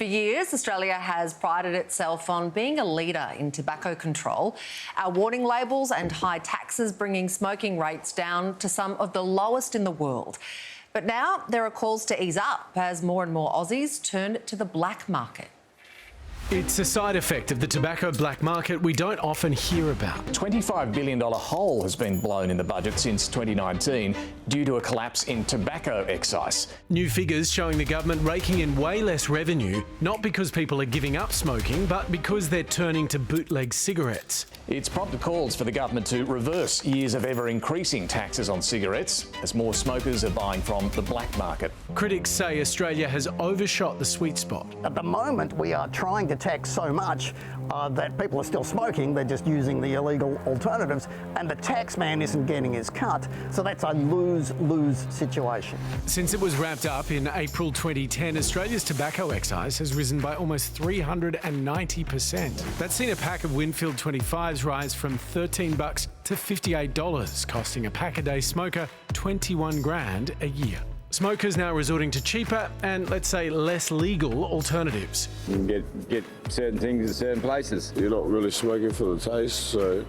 For years, Australia has prided itself on being a leader in tobacco control. Our warning labels and high taxes bringing smoking rates down to some of the lowest in the world. But now there are calls to ease up as more and more Aussies turn to the black market. It's a side effect of the tobacco black market we don't often hear about. $25 billion hole has been blown in the budget since 2019 due to a collapse in tobacco excise. New figures showing the government raking in way less revenue, not because people are giving up smoking, but because they're turning to bootleg cigarettes. It's prompted calls for the government to reverse years of ever-increasing taxes on cigarettes as more smokers are buying from the black market. Critics say Australia has overshot the sweet spot. At the moment, we are trying to tax so much that people are still smoking, they're just using the illegal alternatives, and the tax man isn't getting his cut, so that's a lose-lose situation. Since it was wrapped up in April 2010, Australia's tobacco excise has risen by almost 390%. That's seen a pack of Winfield 25s rise from $13 to $58, costing a pack-a-day smoker 21 grand a year. Smokers now resorting to cheaper and, let's say, less legal alternatives. You can get certain things in certain places. You're not really smoking for the taste, so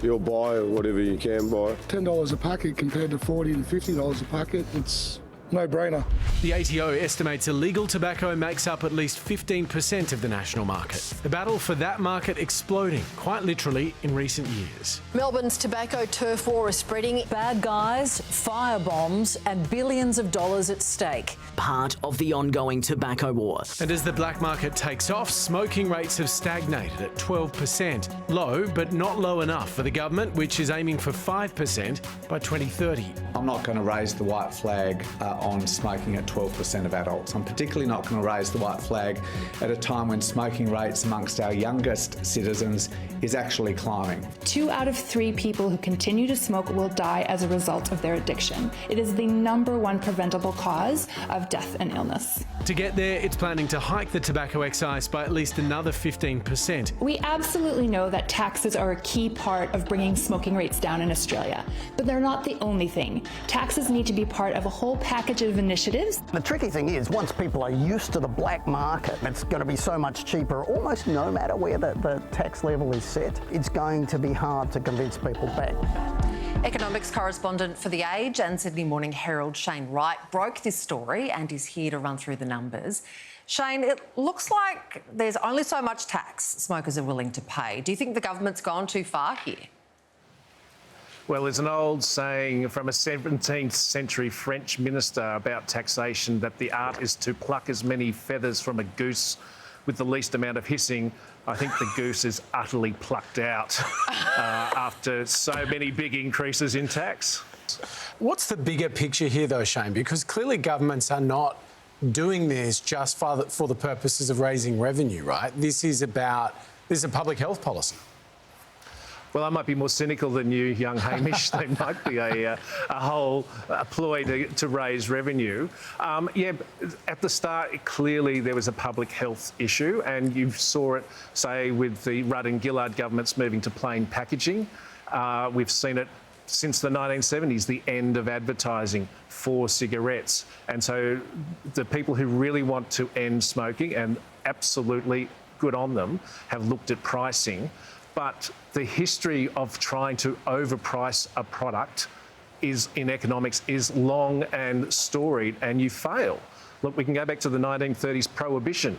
you'll buy whatever you can buy. $10 a packet compared to $40 to $50 a packet, it's no-brainer. The ATO estimates illegal tobacco makes up at least 15% of the national market. The battle for that market exploding, quite literally, in recent years. Melbourne's tobacco turf war is spreading. Bad guys, firebombs and billions of dollars at stake. Part of the ongoing tobacco war. And as the black market takes off, smoking rates have stagnated at 12%. Low, but not low enough for the government, which is aiming for 5% by 2030. I'm not going to raise the white flag on smoking at 12% of adults. I'm particularly not going to raise the white flag at a time when smoking rates amongst our youngest citizens is actually climbing. 2 out of 3 people who continue to smoke will die as a result of their addiction. It is the #1 preventable cause of death and illness. To get there, it's planning to hike the tobacco excise by at least another 15%. We absolutely know that taxes are a key part of bringing smoking rates down in Australia, but they're not the only thing. Taxes need to be part of a whole package of initiatives. The tricky thing is, once people are used to the black market, it's going to be so much cheaper, almost no matter where the tax level is set. It's going to be hard to convince people back. Economics correspondent for The Age and Sydney Morning Herald, Shane Wright, broke this story and is here to run through the numbers. Shane, it looks like there's only so much tax smokers are willing to pay. Do you think the government's gone too far here? Well, there's an old saying from a 17th century French minister about taxation that the art is to pluck as many feathers from a goose with the least amount of hissing. I think the goose is utterly plucked out after so many big increases in tax. What's the bigger picture here, though, Shane? Because clearly governments are not doing this just for the purposes of raising revenue, right? This is a public health policy. Well, I might be more cynical than you, young Hamish. They might be a whole ploy to raise revenue. Yeah, at the start, clearly there was a public health issue, and you saw it, say, with the Rudd and Gillard governments moving to plain packaging. We've seen it since the 1970s, the end of advertising for cigarettes. And so the people who really want to end smoking, and absolutely good on them, have looked at pricing. But the history of trying to overprice a product in economics is long and storied, and you fail. Look, we can go back to the 1930s prohibition.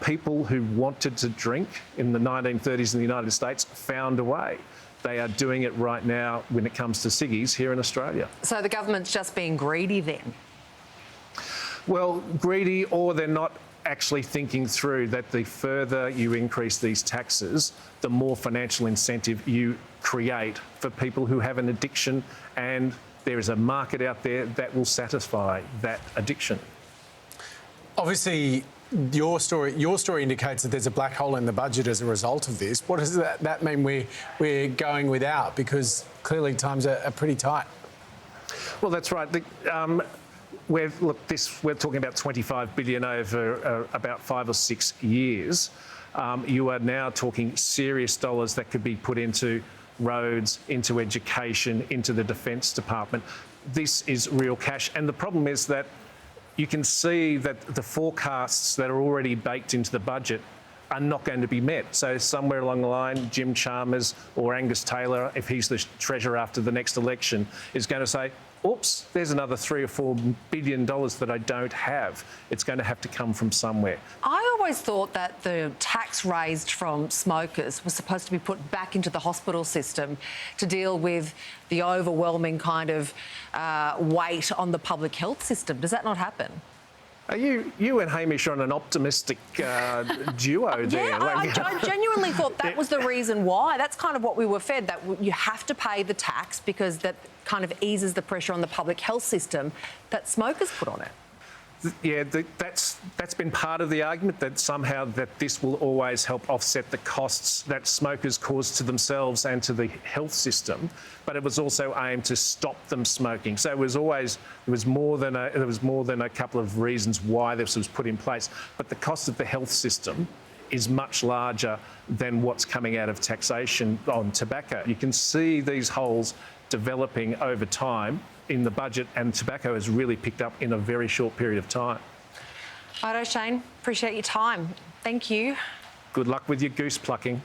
People who wanted to drink in the 1930s in the United States found a way. They are doing it right now when it comes to ciggies here in Australia. So the government's just being greedy then? Well, greedy, or they're not actually thinking through that the further you increase these taxes, the more financial incentive you create for people who have an addiction, and there is a market out there that will satisfy that addiction. Obviously, your story indicates that there's a black hole in the budget as a result of this. What does that mean we're going without? Because clearly times are pretty tight. Well, that's right. We're talking about $25 billion over about 5 or 6 years. You are now talking serious dollars that could be put into roads, into education, into the Defence Department. This is real cash. And the problem is that you can see that the forecasts that are already baked into the budget are not going to be met. So somewhere along the line, Jim Chalmers or Angus Taylor, if he's the treasurer after the next election, is going to say, oops, there's another $3 or $4 billion that I don't have. It's going to have to come from somewhere. I always thought that the tax raised from smokers was supposed to be put back into the hospital system to deal with the overwhelming kind of weight on the public health system. Does that not happen? You and Hamish are on an optimistic duo there. Yeah, I genuinely thought that was the reason why. That's kind of what we were fed, that you have to pay the tax because that kind of eases the pressure on the public health system that smokers put on it. Yeah, that's been part of the argument, that somehow that this will always help offset the costs that smokers cause to themselves and to the health system. But it was also aimed to stop them smoking. So it was always there was more than a couple of reasons why this was put in place. But the cost of the health system is much larger than what's coming out of taxation on tobacco. You can see these holes developing over time in the budget, and tobacco has really picked up in a very short period of time. Righto, Shane, appreciate your time. Thank you. Good luck with your goose plucking.